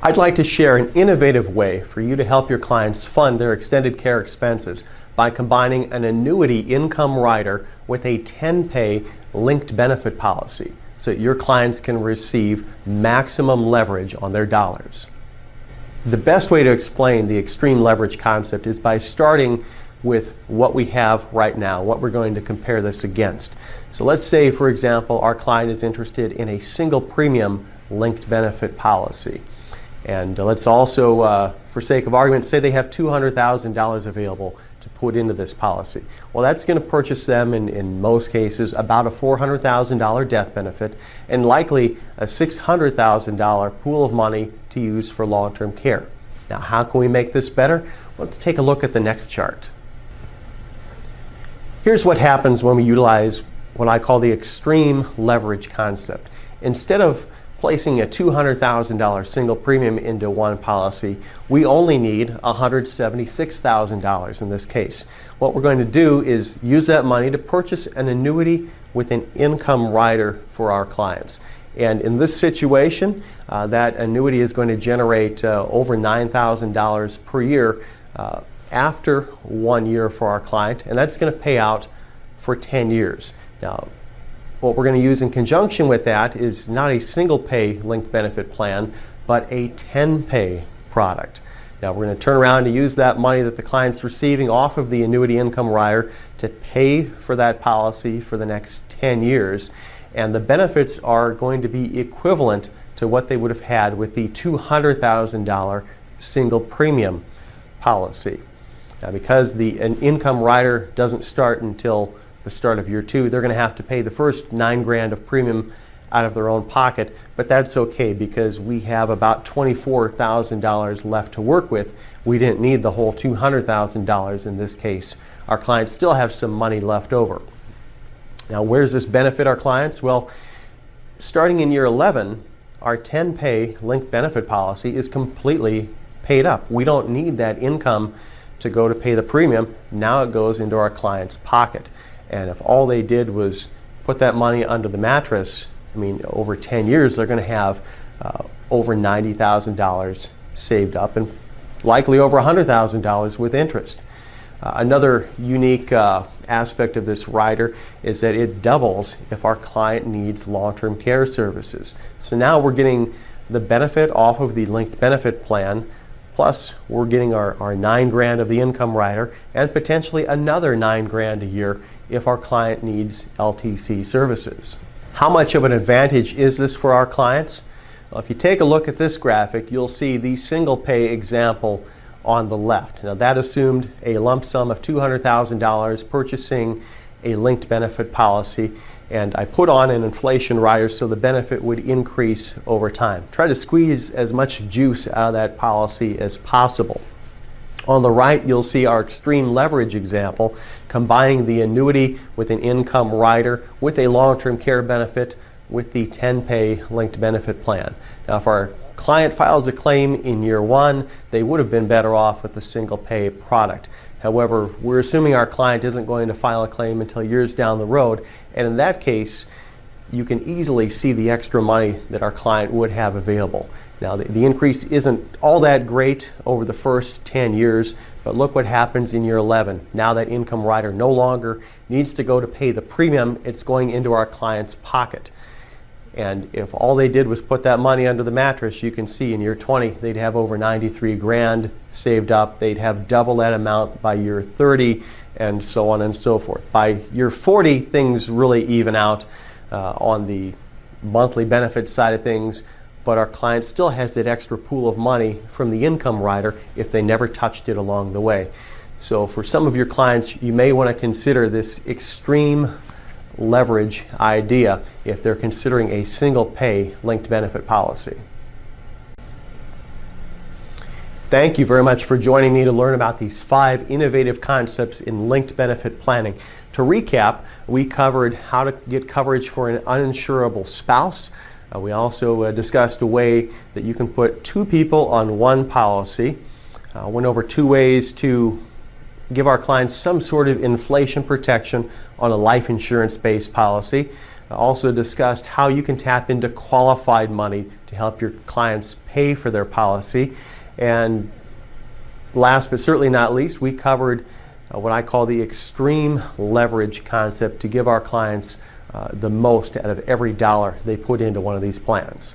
I'd like to share an innovative way for you to help your clients fund their extended care expenses by combining an annuity income rider with a 10-pay linked benefit policy so that your clients can receive maximum leverage on their dollars. The best way to explain the extreme leverage concept is by starting with what we have right now, what we're going to compare this against. So let's say, for example, our client is interested in a single premium linked benefit policy. And let's also, for sake of argument, say they have $200,000 available to put into this policy. Well, that's going to purchase them, in most cases, about a $400,000 death benefit and likely a $600,000 pool of money to use for long-term care. Now, how can we make this better? Let's take a look at the next chart. Here's what happens when we utilize what I call the extreme leverage concept. Instead of placing a $200,000 single premium into one policy, we only need $176,000 in this case. What we're going to do is use that money to purchase an annuity with an income rider for our clients. And in this situation, that annuity is going to generate over $9,000 per year after 1 year for our client, and that's going to pay out for 10 years. Now, what we're going to use in conjunction with that is not a single pay linked benefit plan, but a 10-pay product. Now we're going to turn around and use that money that the client's receiving off of the annuity income rider to pay for that policy for the next 10 years. And the benefits are going to be equivalent to what they would have had with the $200,000 single premium policy. Now, because an income rider doesn't start until the start of year 2, they're going to have to pay the first $9,000 of premium out of their own pocket, but that's okay because we have about $24,000 left to work with. We didn't need the whole $200,000 in this case. Our clients still have some money left over. Now, where does this benefit our clients? Well, starting in year 11, our 10-pay linked benefit policy is completely paid up. We don't need that income to go to pay the premium. Now it goes into our client's pocket. And if all they did was put that money under the mattress, over 10 years, they're going to have over $90,000 saved up and likely over $100,000 with interest. Another unique aspect of this rider is that it doubles if our client needs long-term care services. So now we're getting the benefit off of the linked benefit plan, plus we're getting our $9,000 of the income rider and potentially another $9,000 a year if our client needs LTC services. How much of an advantage is this for our clients? Well, if you take a look at this graphic, you'll see the single pay example on the left. Now that assumed a lump sum of $200,000 purchasing a linked benefit policy, and I put on an inflation rider so the benefit would increase over time. Try to squeeze as much juice out of that policy as possible. On the right, you'll see our extreme leverage example, combining the annuity with an income rider with a long-term care benefit with the 10-pay linked benefit plan. Now, if our client files a claim in year 1, they would have been better off with the single pay product. However, we're assuming our client isn't going to file a claim until years down the road, and in that case, you can easily see the extra money that our client would have available. Now, the increase isn't all that great over the first 10 years, but look what happens in year 11. Now that income rider no longer needs to go to pay the premium, it's going into our client's pocket. And if all they did was put that money under the mattress, you can see in year 20, they'd have over $93,000 saved up. They'd have double that amount by year 30, and so on and so forth. By year 40, things really even out on the monthly benefit side of things, but our client still has that extra pool of money from the income rider if they never touched it along the way. So for some of your clients, you may want to consider this extreme leverage idea if they're considering a single pay linked benefit policy. Thank you very much for joining me to learn about these 5 innovative concepts in linked benefit planning. To recap, we covered how to get coverage for an uninsurable spouse. We also discussed a way that you can put 2 people on one policy. Went over 2 ways to give our clients some sort of inflation protection on a life insurance-based policy. Also discussed how you can tap into qualified money to help your clients pay for their policy. And last but certainly not least, we covered what I call the extreme leverage concept to give our clients the most out of every dollar they put into one of these plans.